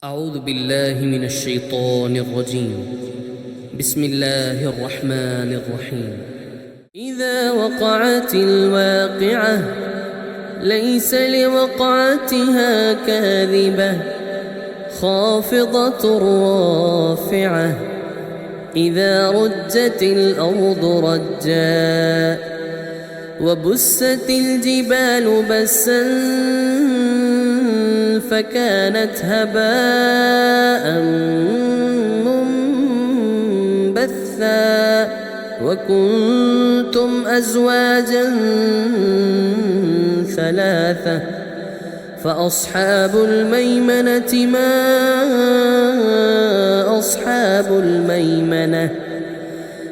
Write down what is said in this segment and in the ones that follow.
أعوذ بالله من الشيطان الرجيم. بسم الله الرحمن الرحيم. إذا وقعت الواقعة ليس لوقعتها كاذبة خافضة رافعة إذا رجت الأرض رجا وبست الجبال بسا فكانت هباء منبثا وكنتم أزواجا ثلاثة فأصحاب الميمنة ما أصحاب الميمنة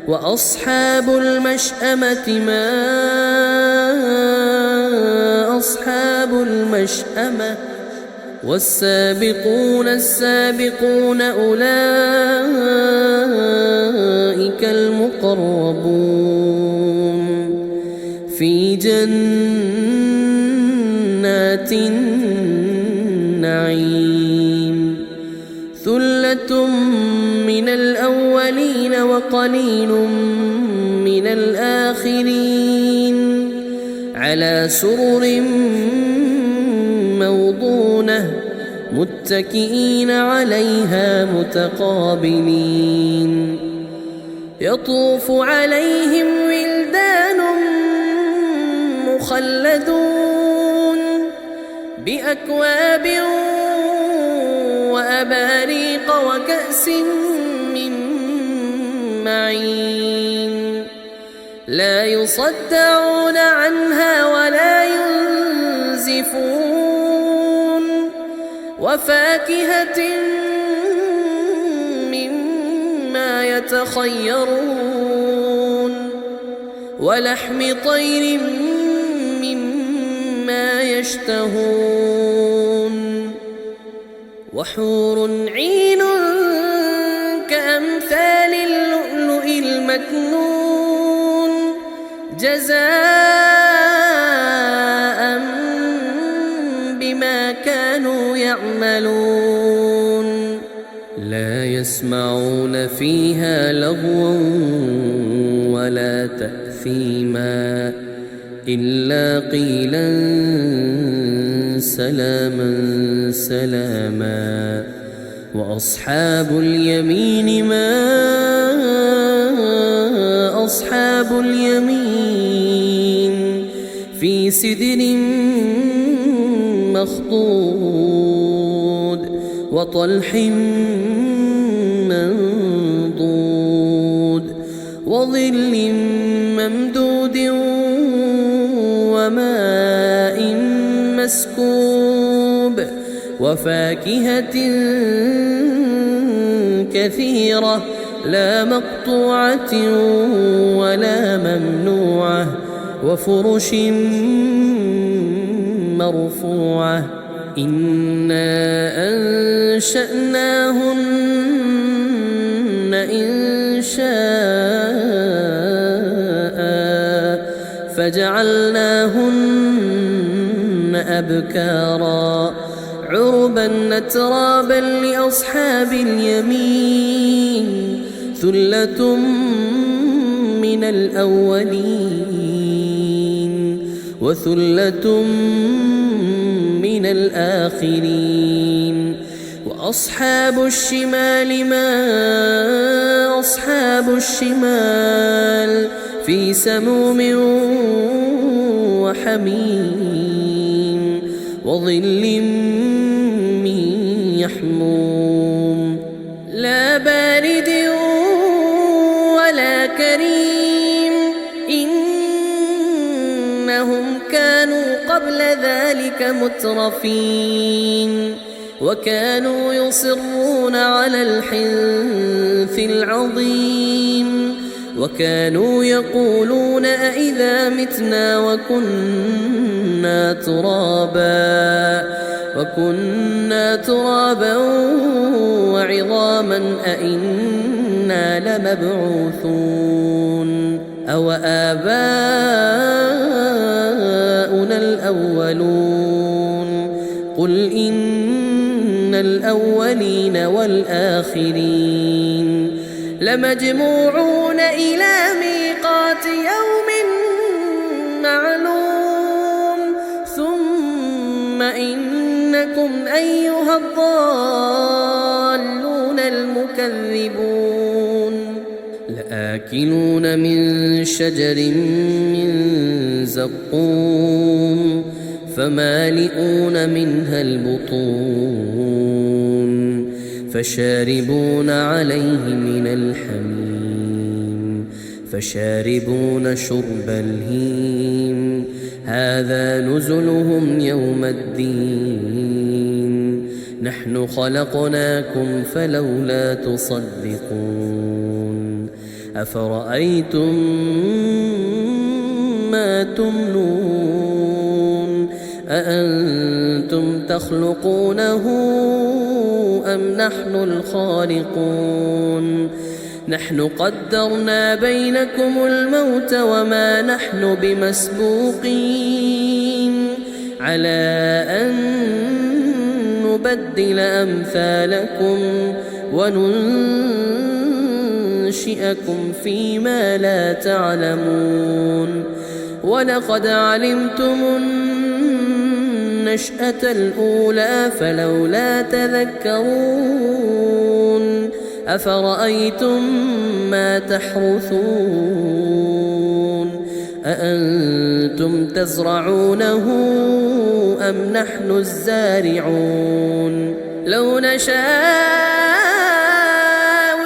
وأصحاب المشأمة ما أصحاب المشأمة والسابقون السابقون أولئك المقربون في جنات النعيم ثلة من الأولين وقليل من الآخرين على سرر موضونة متكئين عليها متقابلين يطوف عليهم ولدان مخلدون بأكواب وأباريق وكأس من معين لا يصدعون عنها ولا ينزفون وفاكهة مما يتخيرون ولحم طير مما يشتهون وحور عين كأمثال اللؤلؤ المكنون جزاء بما كانوا يعملون لا يسمعون فيها لغوا ولا تأثيما إلا قيلا سلاما سلاما وأصحاب اليمين ما أصحاب اليمين في سدر مخضود وطلح منضود وظل ممدود وماء مسكوب وفاكهة كثيرة لا مقطوعة ولا ممنوعة وفرش مرفوعة إنا أنشأناهن إنشاء فجعلناهن أبكارا عربا أترابا لأصحاب اليمين ثلة من الأولين وثلة من الآخرين وأصحاب الشمال ما أصحاب الشمال في سموم وحميم وظل من يحموم لا بارد ولا كريم إنهم كانوا قبل ذلك مترفين وكانوا يصرون على الحنث العظيم وكانوا يقولون أئذا متنا وكنا ترابا وعظاما أئنا لمبعوثون أو آباؤنا الأولون قل إن الأولين والآخرين لمجموعون إلى ميقات يوم معلوم ثم إنكم أيها الضالون المكذبون لآكلون من شجر من زقوم فمالئون منها البطون فشاربون عليه من الحميم فشاربون شرب الهيم هذا نزلهم يوم الدين نحن خلقناكم فلولا تصدقون أفرأيتم ما تمنون أأنتم تخلقونه أم نحن الخالقون نحن قدرنا بينكم الموت وما نحن بمسبوقين على أن نبدل أمثالكم وننشئكم فيما لا تعلمون ولقد علمتم النشأة الأولى فلولا تذكرون أفرأيتم ما تحرثون أأنتم تزرعونه أم نحن الزارعون لو نشاء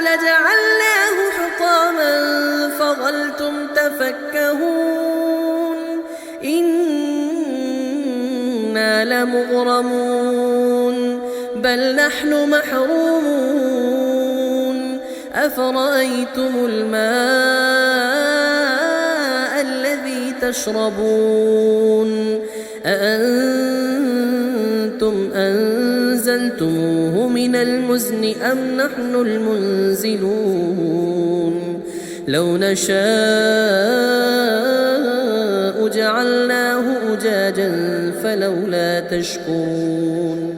لجعلناه حطاما فظلتم تفكهون إنا لمغرمون بل نحن محرومون أفرأيتم الماء الذي تشربون أأنتم أنزلتموه من المزن أم نحن المنزلون لو نشاء جعلناه أجاجا فلولا تشكرون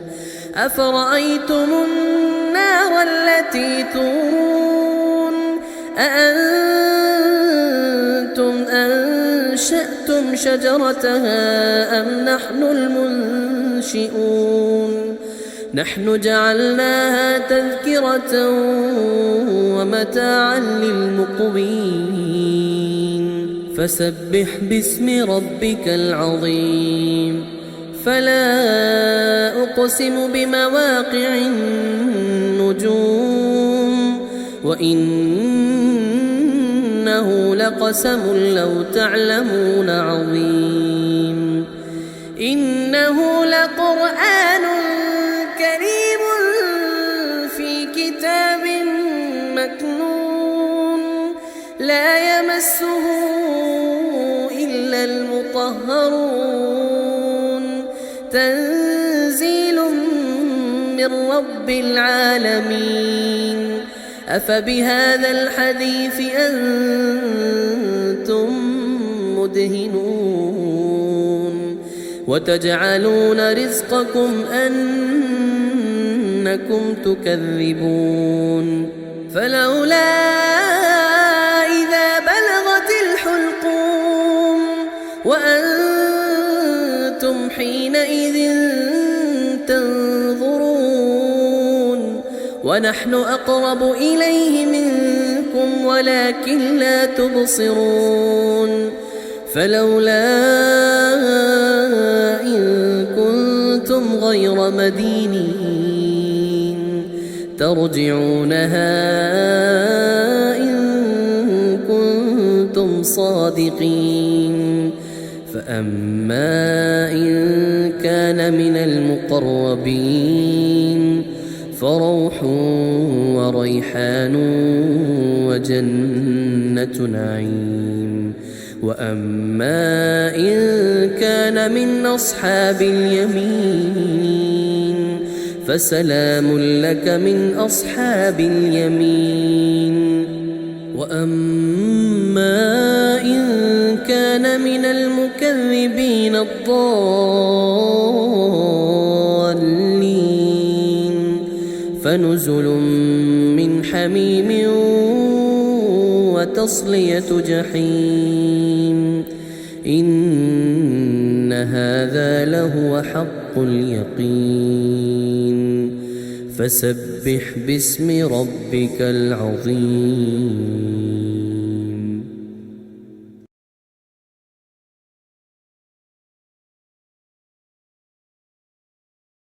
أفرأيتم النار التي تورون أأنتم أنشأتم شجرتها أم نحن المنشئون نحن جعلناها تذكرة ومتاعا للمقوين فسبح باسم ربك العظيم فلا أقسم بمواقع النجوم وإنه لقسم لو تعلمون عظيم إنه لقرآن كريم في كتاب مكنون لا يمسه إلا المطهرون تنزيل من رب العالمين أفبهذا الحديث أنتم مدهنون وتجعلون رزقكم أنكم تكذبون فلولا إذا بلغت الحلقوم وأنتم حينئذ تنظرون ونحن أقرب إليه منكم ولكن لا تبصرون فلولا إن كنتم غير مدينين ترجعونها إن كنتم صادقين فأما إن كان من المقربين فروح وريحان وجنة نعيم وأما إن كان من أصحاب اليمين فسلام لك من أصحاب اليمين وأما إن كان من المكذبين الضالين فنزل من حميم وتصلية جحيم إن هذا لهو حق اليقين فسبح باسم ربك العظيم.